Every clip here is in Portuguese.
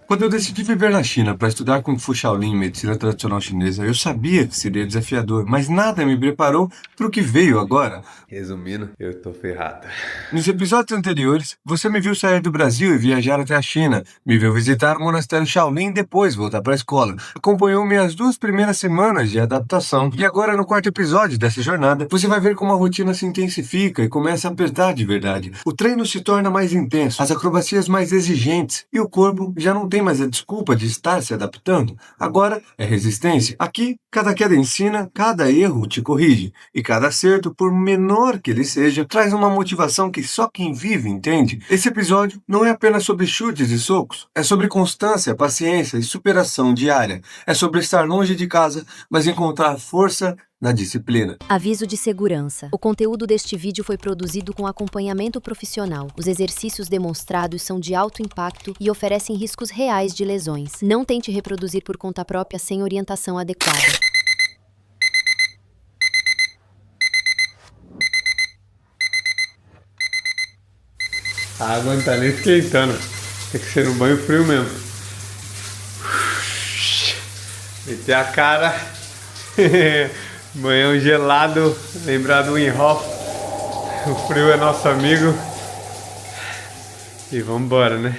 Quando eu decidi viver na China para estudar Kung Fu Shaolin, medicina tradicional chinesa, eu sabia que seria desafiador, mas nada me preparou para o que veio agora. Resumindo, eu tô ferrado. Nos episódios anteriores, você me viu sair do Brasil e viajar até a China, me viu visitar o monastério Shaolin e depois voltar para a escola. Acompanhou-me as 2 primeiras semanas de adaptação e agora no quarto episódio dessa jornada, você vai ver como a rotina se intensifica e começa a apertar de verdade. O treino se torna mais intenso, as acrobacias mais exigentes e o corpo já não tem mais a desculpa de estar se adaptando. Agora é resistência. Aqui, cada queda ensina, cada erro te corrige e cada acerto, por menor que ele seja, traz uma motivação que só quem vive entende. Esse episódio não é apenas sobre chutes e socos, é sobre constância, paciência e superação diária. É sobre estar longe de casa, mas encontrar força na disciplina. Aviso de segurança. O conteúdo deste vídeo foi produzido com acompanhamento profissional. Os exercícios demonstrados são de alto impacto e oferecem riscos reais de lesões. Não tente reproduzir por conta própria sem orientação adequada. A água não tá nem esquentando. Tem que ser um banho frio mesmo. Meter a cara. Banhão gelado. Lembrar do Inhoff. O frio é nosso amigo. E vambora, né?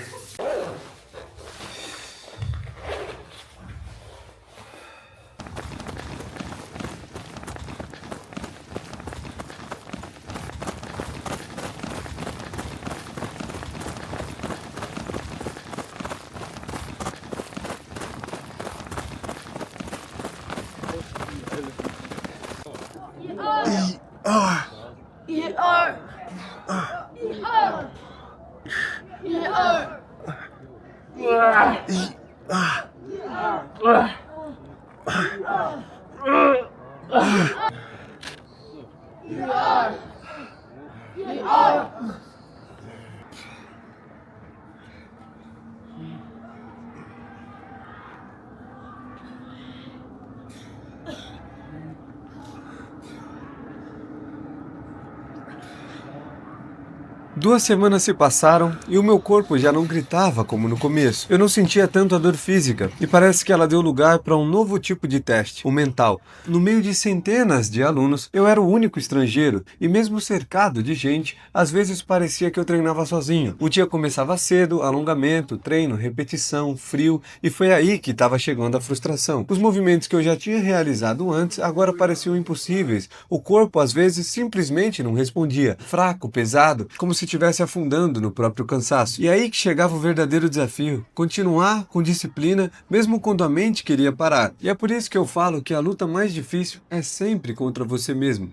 Duas semanas se passaram e o meu corpo já não gritava como no começo. Eu não sentia tanto a dor física e parece que ela deu lugar para um novo tipo de teste, o mental. No meio de centenas de alunos, eu era o único estrangeiro e mesmo cercado de gente, às vezes parecia que eu treinava sozinho. O dia começava cedo, alongamento, treino, repetição, frio e foi aí que estava chegando a frustração. Os movimentos que eu já tinha realizado antes agora pareciam impossíveis. O corpo às vezes simplesmente não respondia, fraco, pesado, como se estivesse afundando no próprio cansaço. E aí que chegava o verdadeiro desafio, continuar com disciplina, mesmo quando a mente queria parar. E é por isso que eu falo que a luta mais difícil é sempre contra você mesmo.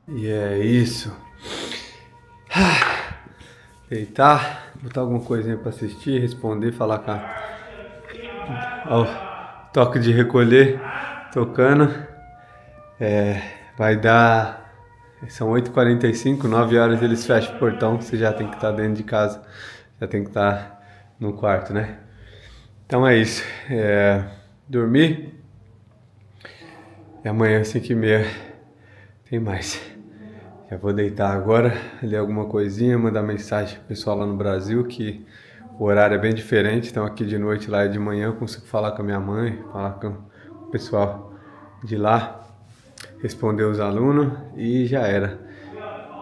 E é isso. Deitar, botar alguma coisinha pra assistir, responder, falar com Ó, toque de recolher, tocando. Vai dar... São 8h45, 9 horas eles fecham o portão, você já tem que estar dentro de casa, já tem que estar no quarto, né? Então é isso, dormir, e amanhã 5h30 tem mais. Já vou deitar agora, ler alguma coisinha, mandar mensagem pro pessoal lá no Brasil, que o horário é bem diferente, então aqui de noite, lá é de manhã, eu consigo falar com a minha mãe, falar com o pessoal de lá, responder os alunos e já era.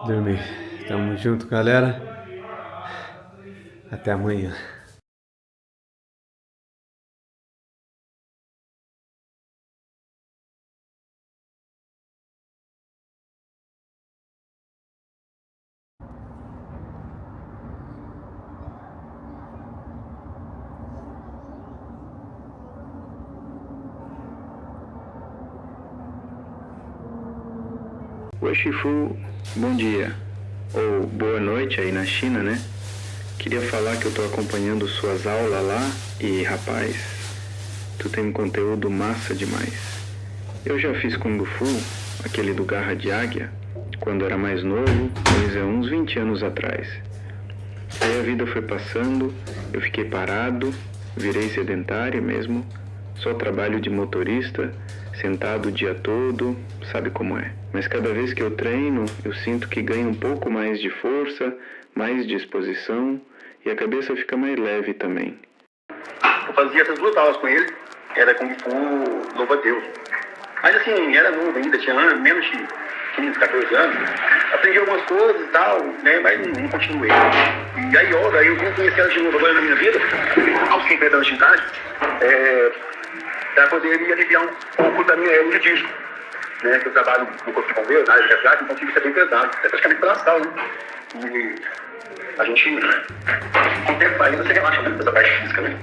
Dormir. Tamo junto, galera. Até amanhã. Oi, Shifu, bom dia, ou boa noite aí na China, né? Queria falar que eu tô acompanhando suas aulas lá e, rapaz, tu tem um conteúdo massa demais. Eu já fiz Kung Fu, aquele do Garra de Águia, quando era mais novo, pois é uns 20 anos atrás. Aí a vida foi passando, eu fiquei parado, virei sedentário mesmo, só trabalho de motorista, sentado o dia todo, sabe como é. Mas cada vez que eu treino, eu sinto que ganho um pouco mais de força, mais disposição e a cabeça fica mais leve também. fazia essas 2 aulas com ele, era Kung Fu Louva a Deus. Mas assim, era novo ainda, tinha menos de 15, 14 anos. Aprendi algumas coisas e tal, né, mas não continuei. E aí yoga, eu vim conhecer ela de novo agora na minha vida, aos 50 anos de idade, para poder me aliviar um pouco da minha hernia de disco. Né, que eu trabalho no corpo de bombeiro, na área de resgate, então isso é bem pesado, é praticamente braçal, né? E a gente, com o tempo ainda, você relaxa muito dessa parte física, né?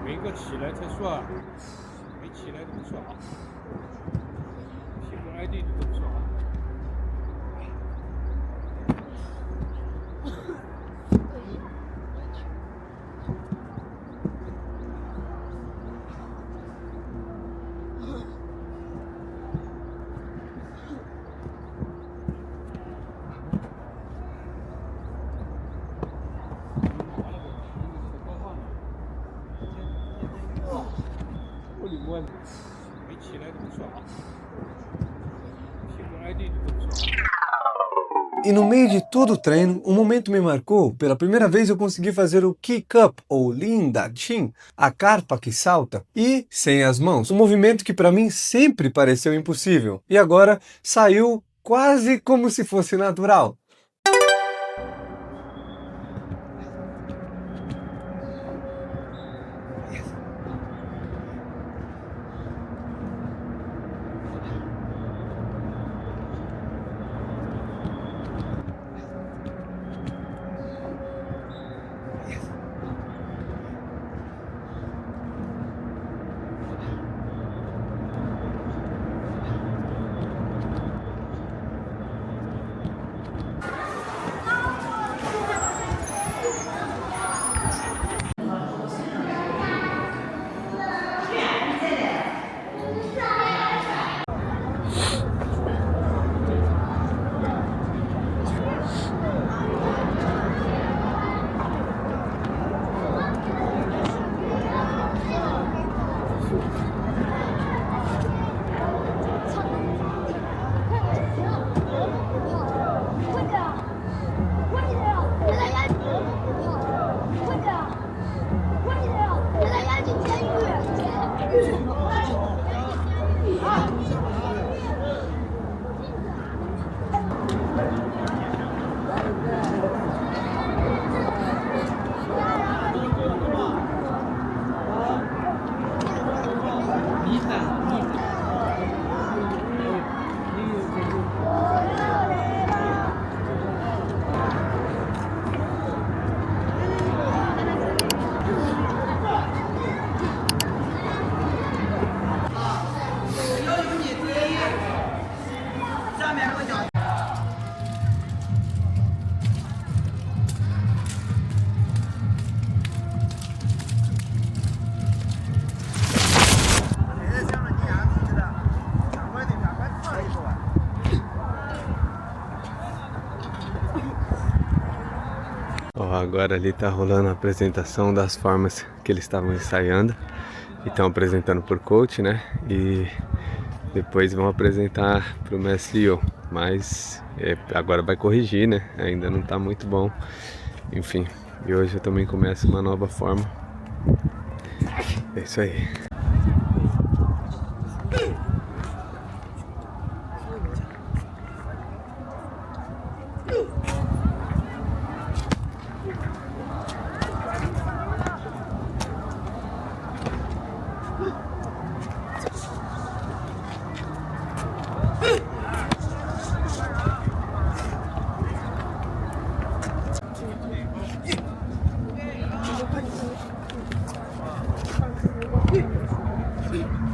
每个起来才算，没起来都不算，屁股挨地都不算。没起来都不算，屁股挨地都不算。 E no meio de todo o treino, um momento me marcou. Pela primeira vez eu consegui fazer o Kick Up, ou Lin Da Chin, a carpa que salta, e sem as mãos. Um movimento que para mim sempre pareceu impossível. E agora saiu quase como se fosse natural. Agora ali tá rolando a apresentação das formas que eles estavam ensaiando e estão apresentando por coach, né? E depois vão apresentar pro mestre Yo, mas agora vai corrigir, né? Ainda não tá muito bom. Enfim, e hoje eu também começo uma nova forma. É isso aí.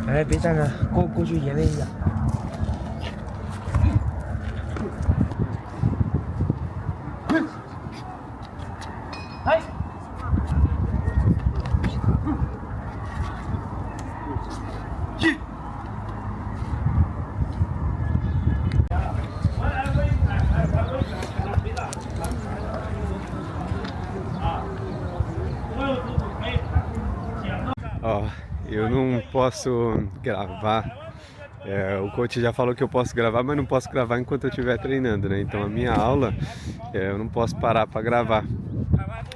哎，别站着，过去演练一下。Ó, eu não posso gravar. O coach já falou que eu posso gravar, mas não posso gravar enquanto eu estiver treinando, né? Então a minha aula, eu não posso parar para gravar.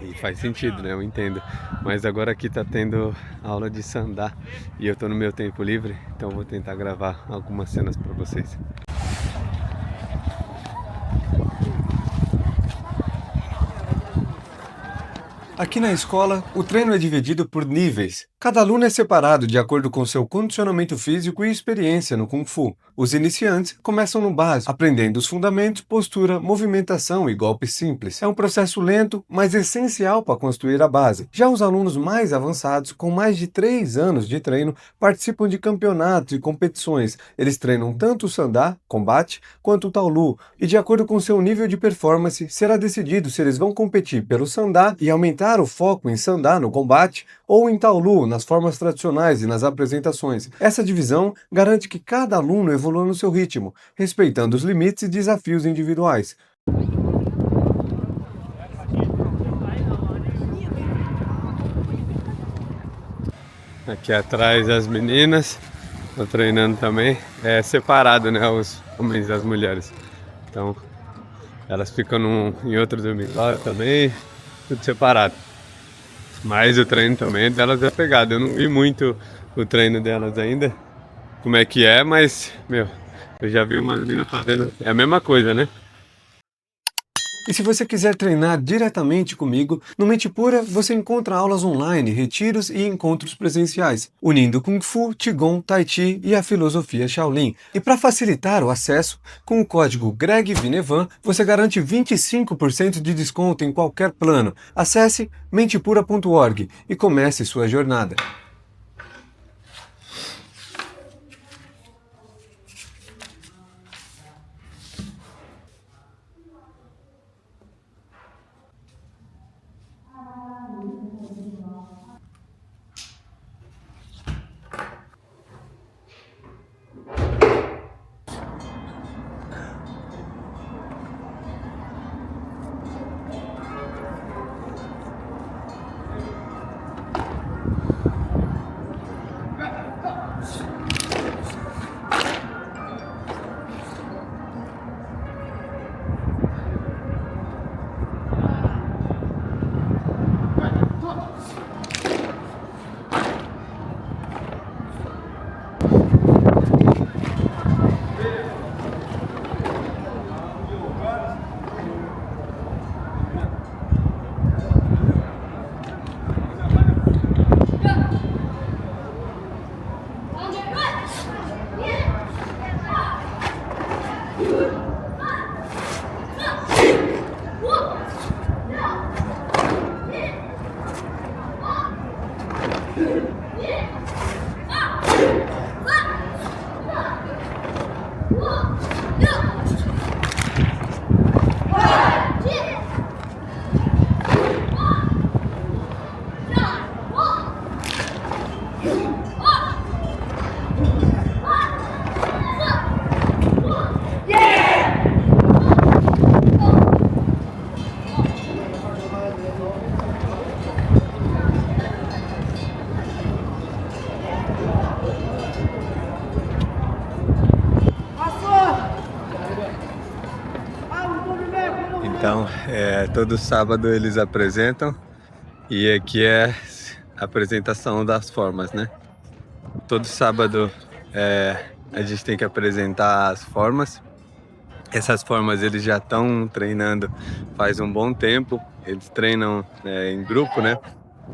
E faz sentido, né? Eu entendo. Mas agora aqui tá tendo aula de sandá e eu tô no meu tempo livre, então eu vou tentar gravar algumas cenas para vocês. Aqui na escola, o treino é dividido por níveis. Cada aluno é separado de acordo com seu condicionamento físico e experiência no Kung Fu. Os iniciantes começam no básico, aprendendo os fundamentos, postura, movimentação e golpes simples. É um processo lento, mas essencial para construir a base. Já os alunos mais avançados, com mais de 3 anos de treino, participam de campeonatos e competições. Eles treinam tanto o sandá, combate, quanto o taolu, e de acordo com seu nível de performance, será decidido se eles vão competir pelo sandá e aumentar o foco em sandá no combate ou em taolu nas formas tradicionais e nas apresentações. Essa divisão garante que cada aluno evolua no seu ritmo, respeitando os limites e desafios individuais. Aqui atrás as meninas estão treinando também. É separado, né? Os homens e as mulheres. Então elas ficam em outro dormitório também, tudo separado. Mas o treino também delas é pegado. Eu não vi muito o treino delas ainda, como é que é, mas, eu já vi uma menina fazendo. É a mesma coisa, né? E se você quiser treinar diretamente comigo, no Mente Pura você encontra aulas online, retiros e encontros presenciais, unindo Kung Fu, Qigong, Tai Chi e a filosofia Shaolin. E para facilitar o acesso, com o código GregVinevan, você garante 25% de desconto em qualquer plano. Acesse mentepura.org e comece sua jornada. Então, todo sábado eles apresentam e aqui é a apresentação das formas, né? Todo sábado a gente tem que apresentar as formas Essas formas eles já estão treinando faz um bom tempo, eles treinam em grupo, né?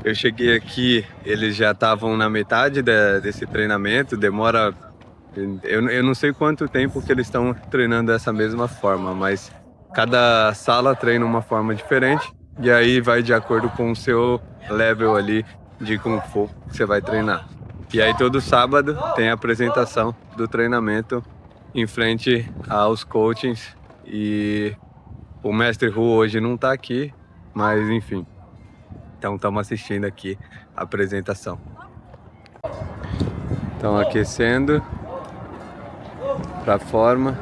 Eu cheguei aqui, eles já estavam na metade desse treinamento, demora... Eu não sei quanto tempo que eles estão treinando dessa mesma forma, mas cada sala treina uma forma diferente e aí vai de acordo com o seu level ali de Kung Fu que você vai treinar. E aí todo sábado tem a apresentação do treinamento em frente aos coachings e o Mestre Hu hoje não tá aqui, mas enfim. Então estamos assistindo aqui a apresentação. Estão aquecendo para a forma.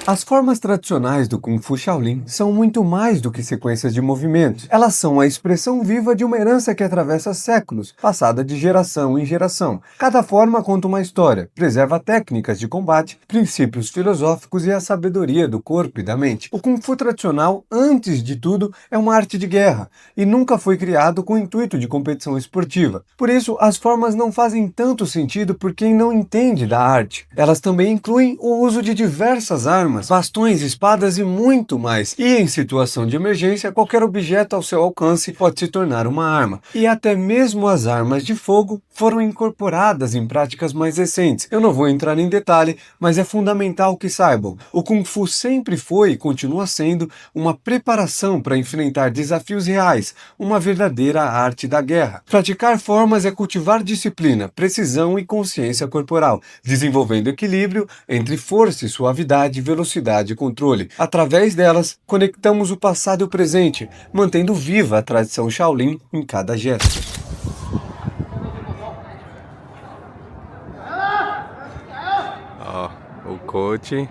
As formas tradicionais do Kung Fu Shaolin são muito mais do que sequências de movimentos. Elas são a expressão viva de uma herança que atravessa séculos, passada de geração em geração. Cada forma conta uma história, preserva técnicas de combate, princípios filosóficos e a sabedoria do corpo e da mente. O Kung Fu tradicional, antes de tudo, é uma arte de guerra e nunca foi criado com o intuito de competição esportiva. Por isso, as formas não fazem tanto sentido por quem não entende da arte. Elas também incluem o uso de diversas armas, bastões, espadas e muito mais. E em situação de emergência, qualquer objeto ao seu alcance pode se tornar uma arma. E até mesmo as armas de fogo foram incorporadas em práticas mais recentes. Eu não vou entrar em detalhe, mas é fundamental que saibam. O Kung Fu sempre foi e continua sendo uma preparação para enfrentar desafios reais, uma verdadeira arte da guerra. Praticar formas é cultivar disciplina, precisão e consciência corporal, desenvolvendo equilíbrio entre força e suavidade, velocidade e controle. Através delas, conectamos o passado e o presente, mantendo viva a tradição Shaolin em cada gesto. Ó, o coach.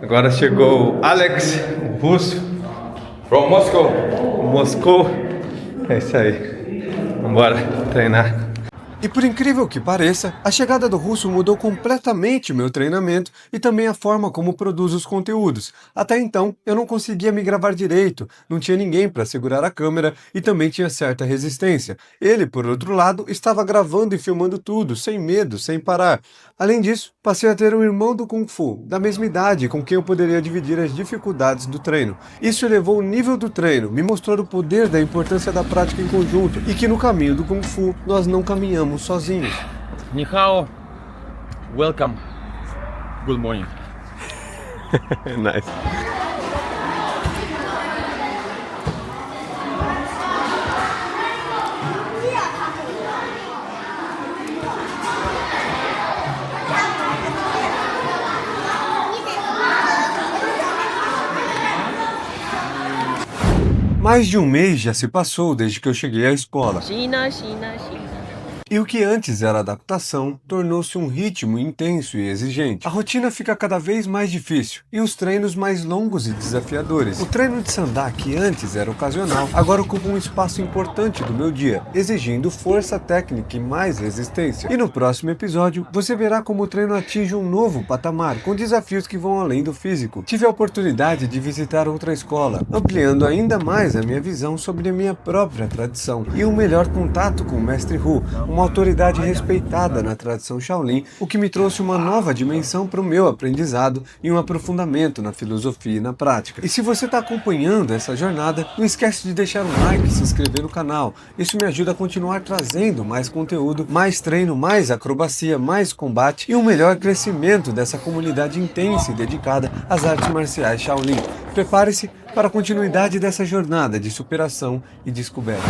Agora chegou o Alex, o russo. From Moscow. Moscou. É isso aí. Vambora treinar. E por incrível que pareça, a chegada do russo mudou completamente o meu treinamento e também a forma como produzo os conteúdos. Até então, eu não conseguia me gravar direito, não tinha ninguém para segurar a câmera e também tinha certa resistência. Ele, por outro lado, estava gravando e filmando tudo, sem medo, sem parar. Além disso, passei a ter um irmão do Kung Fu, da mesma idade, com quem eu poderia dividir as dificuldades do treino. Isso elevou o nível do treino, me mostrou o poder da importância da prática em conjunto e que no caminho do Kung Fu nós não caminhamos sozinhos. Ni hao. Welcome. Good morning. Nice. Mais de um mês já se passou desde que eu cheguei à escola. China. E o que antes era adaptação, tornou-se um ritmo intenso e exigente. A rotina fica cada vez mais difícil e os treinos mais longos e desafiadores. O treino de sandá, que antes era ocasional, agora ocupa um espaço importante do meu dia, exigindo força técnica e mais resistência. E no próximo episódio, você verá como o treino atinge um novo patamar, com desafios que vão além do físico. Tive a oportunidade de visitar outra escola, ampliando ainda mais a minha visão sobre a minha própria tradição e um melhor contato com o Mestre Hu, uma autoridade respeitada na tradição Shaolin, o que me trouxe uma nova dimensão para o meu aprendizado e um aprofundamento na filosofia e na prática. E se você está acompanhando essa jornada, não esquece de deixar um like e se inscrever no canal. Isso me ajuda a continuar trazendo mais conteúdo, mais treino, mais acrobacia, mais combate e um melhor crescimento dessa comunidade intensa e dedicada às artes marciais Shaolin. Prepare-se para a continuidade dessa jornada de superação e descoberta.